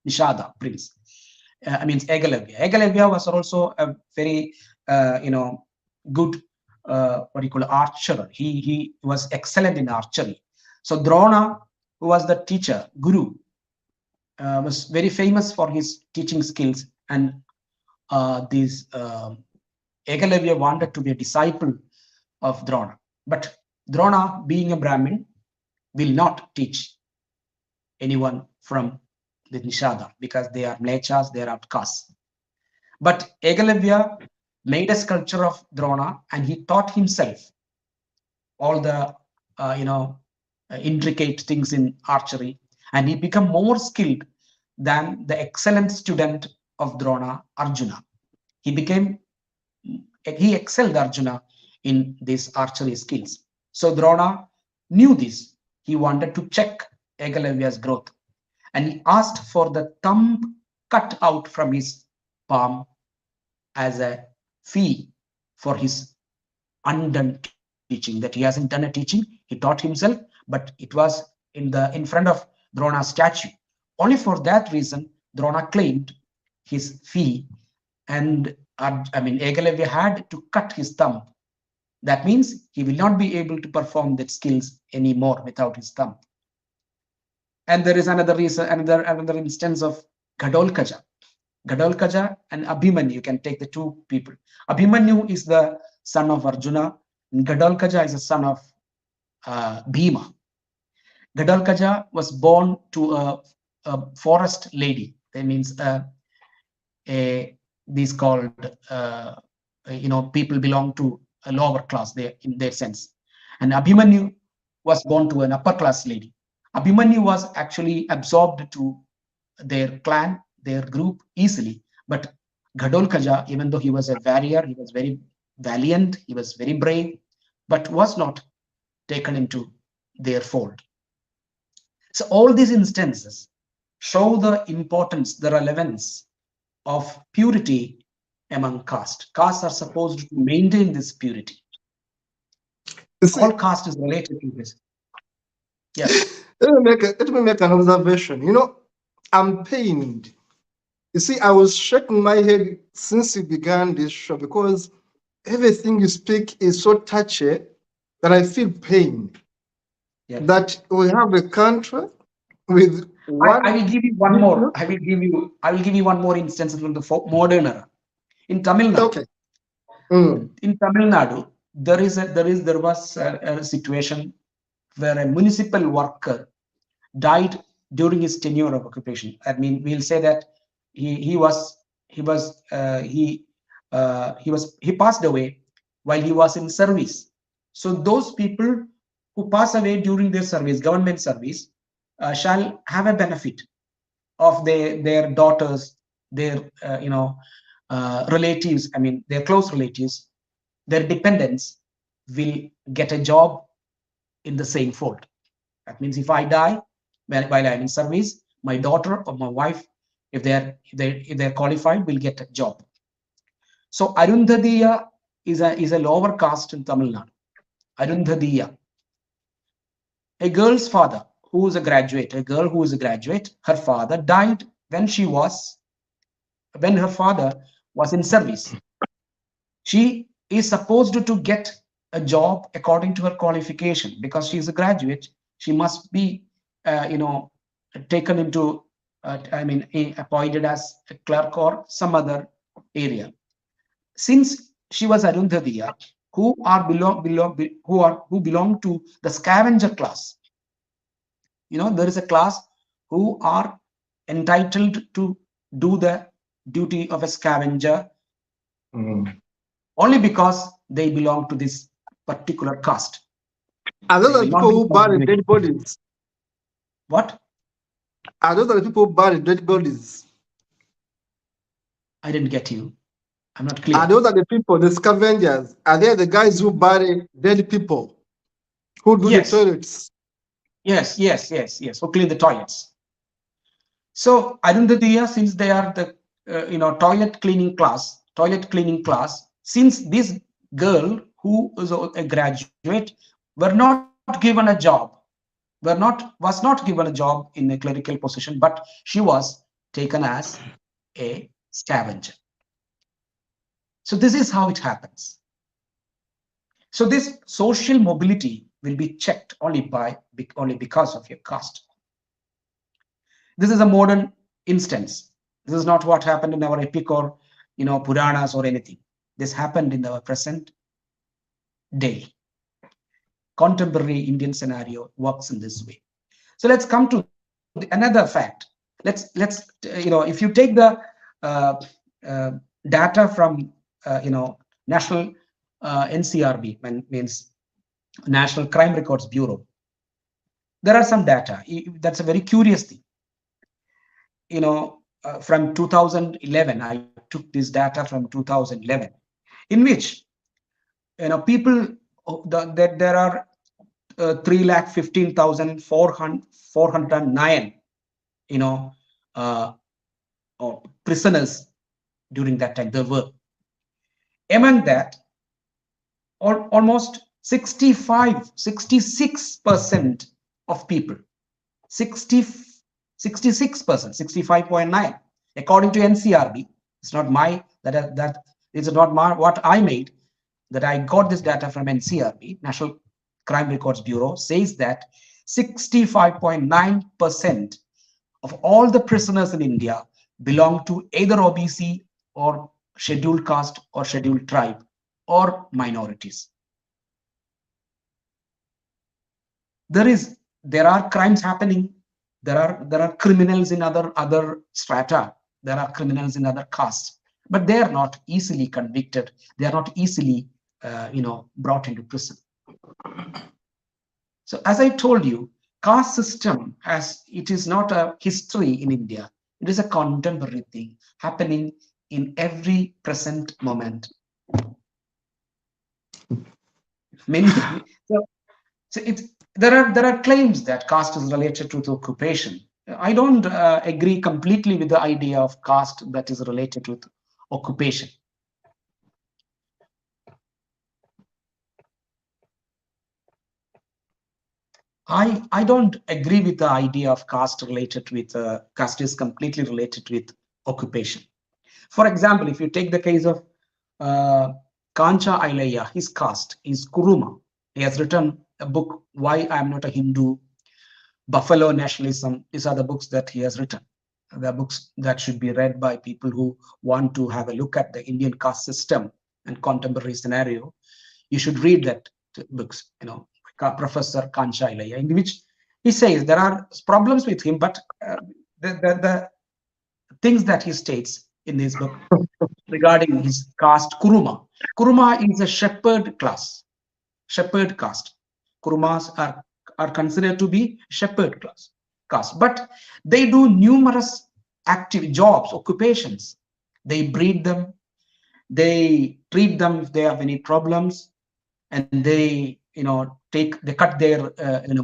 Nishada prince. Means Ekalavya. Ekalavya was also a very good archer. He was excellent in archery. So Drona, who was the teacher, guru, was very famous for his teaching skills, and these Ekalavya wanted to be a disciple of Drona, but Drona, being a Brahmin, will not teach anyone from the Nishada because they are mlechas, they are outcasts. But Ekalavya made a sculpture of Drona and he taught himself all the intricate things in archery, and he became more skilled than the excellent student of Drona, Arjuna. He excelled Arjuna in these archery skills. So Drona knew this. He wanted to check Ekalavya's growth, and he asked for the thumb cut out from his palm as a fee for his undone teaching, that he hasn't done a teaching. He taught himself, but it was in front of Drona's statue. Only for that reason, Drona claimed his fee, and Ekalavya had to cut his thumb. That means he will not be able to perform that skills anymore without his thumb. And there is another reason, another instance of Gadolkaja. Gadolkaja and Abhimanyu, you can take the two people. Abhimanyu is the son of Arjuna, and Gadolkaja is the son of Bhima. Gadolkaja was born to a forest lady. That means these called people belong to a lower class there in their sense. And Abhimanyu was born to an upper class lady. Abhimanyu was actually absorbed to their clan, their group easily. But Gadolkaja, even though he was a warrior, he was very valiant, he was very brave, but was not taken into their fold. So all these instances show the importance, the relevance of purity among castes. Castes are supposed to maintain this purity. All caste is related to this. Yes. Let me make an observation. I'm pained. You see, I was shaking my head since you began this show because everything you speak is so touchy that I feel pain. Yeah. That we have a country with one. I will give you one more. I will give you one more instance from the modern era. In Tamil Nadu. Okay. In Tamil Nadu, there was a situation where a municipal worker died during his tenure of occupation. I mean, we'll say that he passed away while he was in service. So those people who pass away during their service, government service, shall have a benefit of their daughters, their relatives. I mean, their close relatives, their dependents will get a job in the same fold. That means if I die while I'm in service, my daughter or my wife, if they're qualified, will get a job. So Arundhatiya is a lower caste in Tamil Nadu. Arundhatiya, a girl's father who is a graduate, her father died when her father was in service. She is supposed to get a job according to her qualification because she is a graduate. She must be, taken into, appointed as a clerk or some other area. Since she was Arundhatiya, who belong to the scavenger class. There is a class who are entitled to do the duty of a scavenger only because they belong to this particular caste. Are those the people who bury dead bodies? What? Are those the people who bury dead bodies? I didn't get you. I'm not clear. Are those the people, the scavengers? Are they the guys who bury dead people? Who do the toilets? Yes. Who clean the toilets. So Arundhatiya, since they are the toilet cleaning class, since this girl who is a graduate was not given a job in a clerical position, but she was taken as a scavenger. So this is how it happens. So this social mobility will be checked only because of your caste. This is a modern instance. This is not what happened in our epic or Puranas or anything. this happened in our present day. Contemporary Indian scenario works in this way. So let's come to another fact. Let's if you take the uh, uh, data from national NCRB, means National Crime Records Bureau, there are some data. That's a very curious thing. From 2011, I took this data from 2011, in which people that there are 3,15,409 prisoners during that time. There were, among that, almost 66% of people, 66%, 65.9, according to NCRB. It's not my that is not my what I made. That I got this data from NCRB, National Crime Records Bureau, says that 65.9% of all the prisoners in India belong to either OBC or scheduled caste or scheduled tribe or minorities. There are crimes happening. There are criminals in other strata. There are criminals in other castes, but they are not easily convicted. They are not easily brought into prison. So as I told you, caste system it is not a history in India. It is a contemporary thing happening in every present moment. There are claims that caste is related to the occupation. I don't agree completely with the idea of caste that is related with occupation. I don't agree with the idea of caste related with caste is completely related with occupation. For example, if you take the case of Kancha Ilayya, his caste is Kuruma. He has written a book, Why I Am Not a Hindu, Buffalo Nationalism. These are the books that he has written. The books that should be read by people who want to have a look at the Indian caste system and contemporary scenario. You should read that books, Professor Kancha Ilayya, in which he says there are problems with him, but the things that he states in his book regarding his caste, Kuruma. Kuruma is a shepherd class, shepherd caste. Kurumas are considered to be shepherd caste, but they do numerous active jobs, occupations. They breed them, they treat them if they have any problems, and they cut their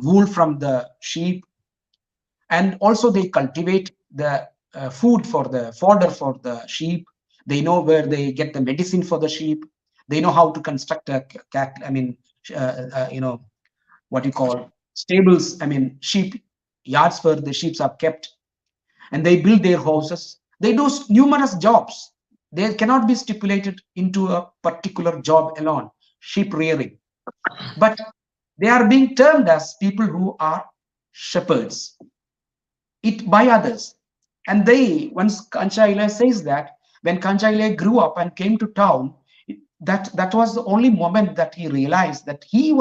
wool from the sheep, and also they cultivate the food for the fodder for the sheep. They know where they get the medicine for the sheep. They know how to construct what you call stables, sheep yards where the sheep are kept, and they build their houses. They do numerous jobs. They cannot be stipulated into a particular job alone, sheep rearing, but they are being termed as people who are shepherds by others. And once Kancha Ilayya says that when Kancha Ilayya grew up and came to town, that was the only moment that he realized that he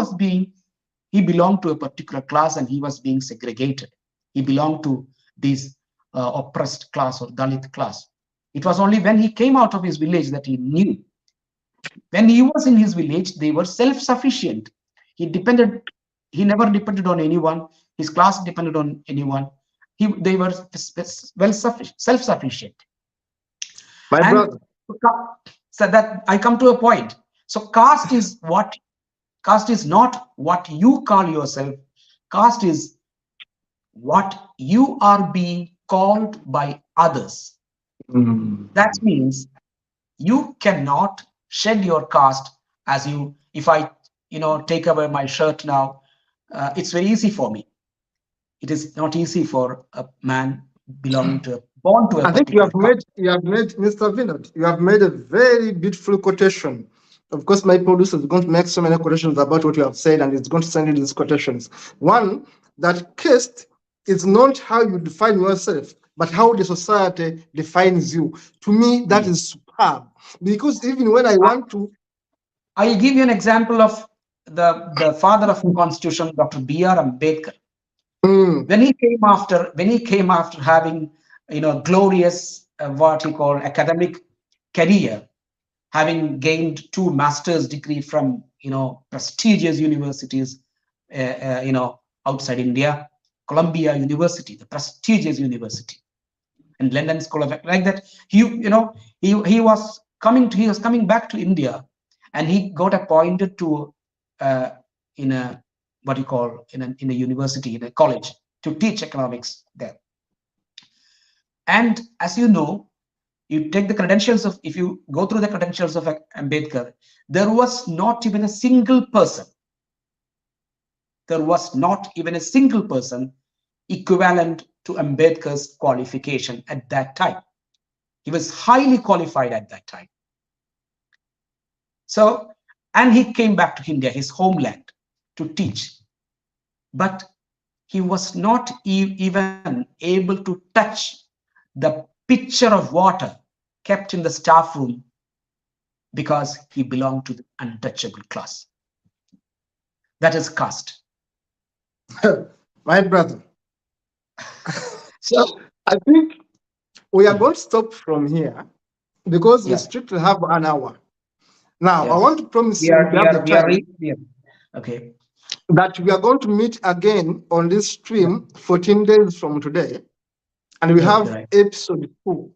belonged to a particular class and he was being segregated. He belonged to this oppressed class or Dalit class. It was only when he came out of his village that he knew. When he was in his village, they were self-sufficient. He never depended on anyone. His class depended on anyone. They were self-sufficient. My brother. So that I come to a point. So caste is not what you call yourself. Caste is what you are being called by others. That means you cannot shed your caste as you. If I take away my shirt now, it's very easy for me. It is not easy for a man born to a. I think you have made, Mr. Vinod, you have made a very beautiful quotation. Of course, my producer is going to make so many quotations about what you have said, and it's going to send you these quotations. One, that caste is not how you define yourself, but how the society defines you. To me, that is superb. have, because even when I want to, I'll give you an example of the father of the Constitution, Dr. B.R. Ambedkar. mm, When he came after having, glorious, what he called academic career, having gained 2 master's degree from, prestigious universities, outside India, Columbia University, the prestigious university, and London School of like that. He was coming back to India, and he got appointed to in a what you call in a university, in a college, to teach economics there. And as you know, you take the credentials of, if you go through the credentials of Ambedkar, there was not even a single person. There was not even a single person equivalent to Ambedkar's qualification at that time. He was highly qualified at that time. So, and he came back to India, his homeland, to teach. But he was not even able to touch the pitcher of water kept in the staff room, because he belonged to the untouchable class. That is caste. my brother. So I think we are going to stop from here, because we strictly have an hour. Now, I want to promise you, if you have the time, okay, that we are going to meet again on this stream 14 days from today, and we have episode 2.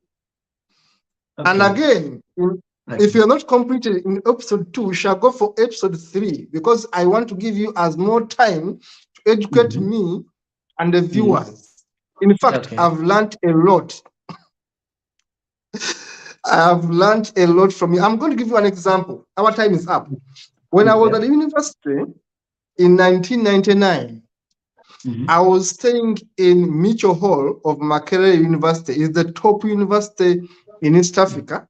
Okay. And again, if you're not completed in episode 2, we shall go for episode 3, because I want to give you as more time to educate me and the viewers. In fact, I've learned a lot. I've learned a lot from you. I'm going to give you an example. Our time is up. When I was at the university in 1999, I was staying in Mitchell Hall of Makerere University. It's the top university in East Africa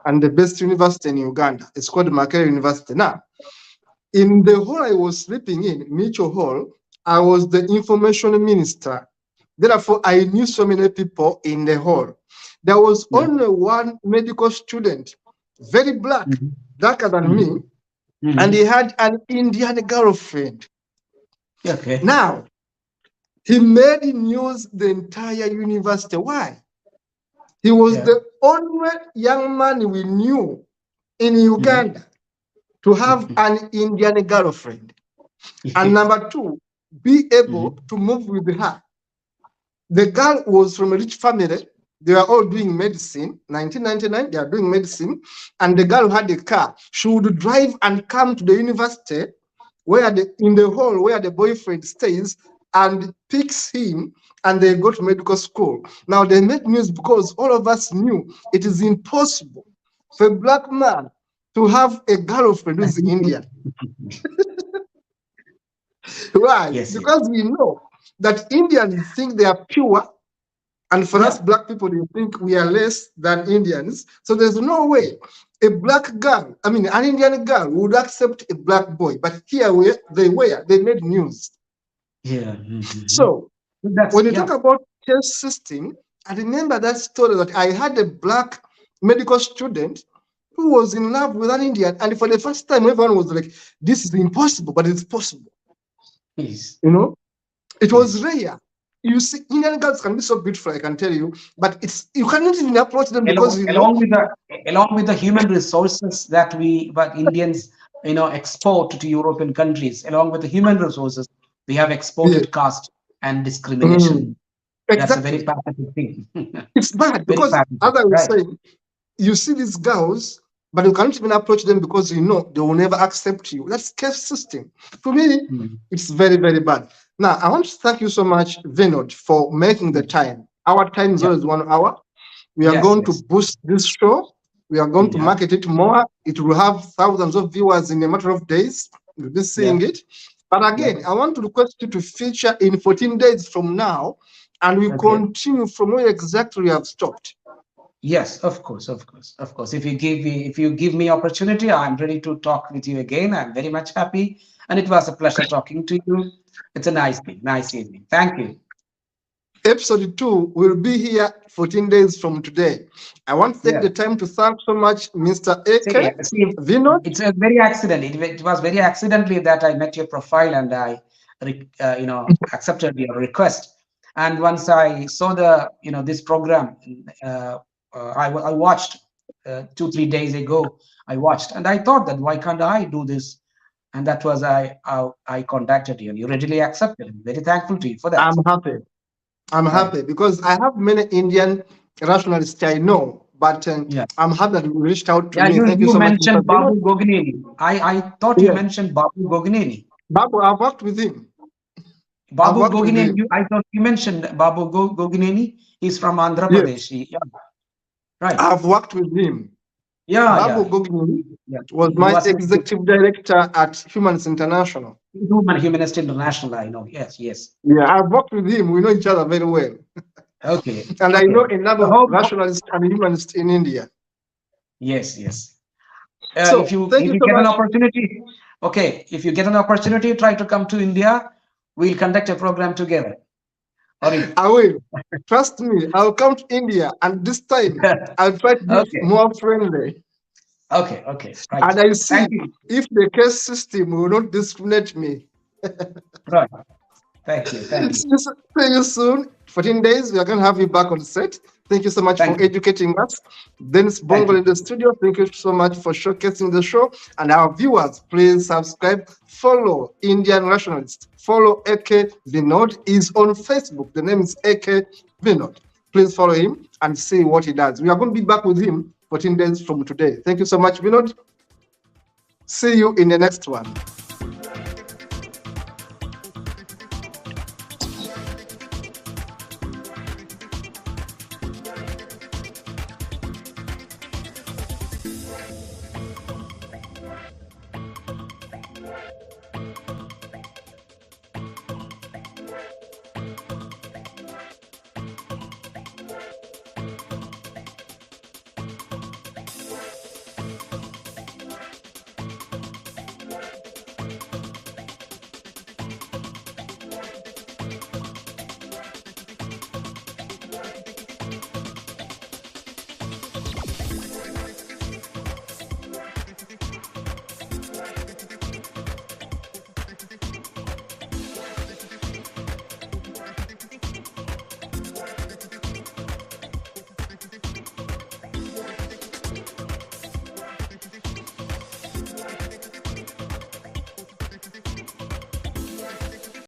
and the best university in Uganda. It's called Makerere University. Now, in the hall I was sleeping in, Mitchell Hall, I was the information minister. Therefore, I knew so many people in the hall. There was only one medical student, very black, darker than me, and he had an Indian girlfriend. Okay. Now, he made news the entire university. Why? He was the only young man we knew in Uganda to have an Indian girlfriend. And number 2, be able to move with her. The girl was from a rich family. They were all doing medicine. 1999, they are doing medicine. And the girl had a car. She would drive and come to the university, in the hall where the boyfriend stays, and picks him, and they go to medical school. Now, they made news because all of us knew it is impossible for a black man to have a girlfriend who is Indian. Why? Because we know that Indians think they are pure, and for us black people, they think we are less than Indians. So there's no way a black girl, an Indian girl, would accept a black boy. But here they made news. Yeah. So when you talk about caste system, I remember that story that I had a black medical student who was in love with an Indian, and for the first time, everyone was like, "This is impossible," but it's possible. Yes. It was rare. You see, Indian girls can be so beautiful, I can tell you, but you cannot even approach them because along with the human resources that Indians export to European countries, along with the human resources, we have exported caste and discrimination. That's a very pathetic thing. It's bad because, as I was saying, you see these girls, but you can't even approach them because they will never accept you. That's caste system. For me, it's very, very bad. Now, I want to thank you so much, Vinod, for making the time. Our time is always 1 hour. We are going to boost this show. We are going to market it more. It will have thousands of viewers in a matter of days. You'll be seeing it. But again, I want to request you to feature in 14 days from now, and we continue from where exactly we have stopped. Yes, of course. If you give me opportunity, I'm ready to talk with you again. I'm very much happy, and it was a pleasure talking to you. It's a nice evening. Thank you. Episode 2 will be here 14 days from today. I want to take the time to thank so much Mr. AK Vinod. It's a very accident. It was very accidentally that I met your profile and I, accepted your request. And once I saw the, this program, I watched 2-3 days ago. I watched and I thought that why can't I do this? And that was I contacted you and you readily accepted. I'm very thankful to you for that. I'm happy. I'm happy because I have many Indian rationalists I know, but I'm happy that you reached out to me. Thank you so much. You mentioned Babu Gogineni. I thought you mentioned Babu Gogineni. Babu, I've worked with him. Babu Gogineni, I thought you mentioned Babu Gogineni. He's from Andhra Pradesh. Yeah. Right. I've worked with him. Babu Gogineni was my executive director at Humanist International. Humanist International, I know. Yes. Yeah, I've worked with him. We know each other very well. Okay. And I know a number of rationalists and humanists in India. Yes. So if you get an opportunity, if you get an opportunity, try to come to India. We'll conduct a program together. I will. Trust me, I'll come to India, and this time I'll try to be more friendly. Okay. Right. And I see if the caste system will not discriminate me. Right. Thank you. See you soon. 14 days, we are going to have you back on set. Thank you so much for educating us. Dennis Bongo in the studio. Thank you so much for showcasing the show. And our viewers, please subscribe, follow Indian Rationalists, follow AK Vinod. He's on Facebook. The name is AK Vinod. Please follow him and see what he does. We are going to be back with him 14 days from today. Thank you so much, Vinod. See you in the next one.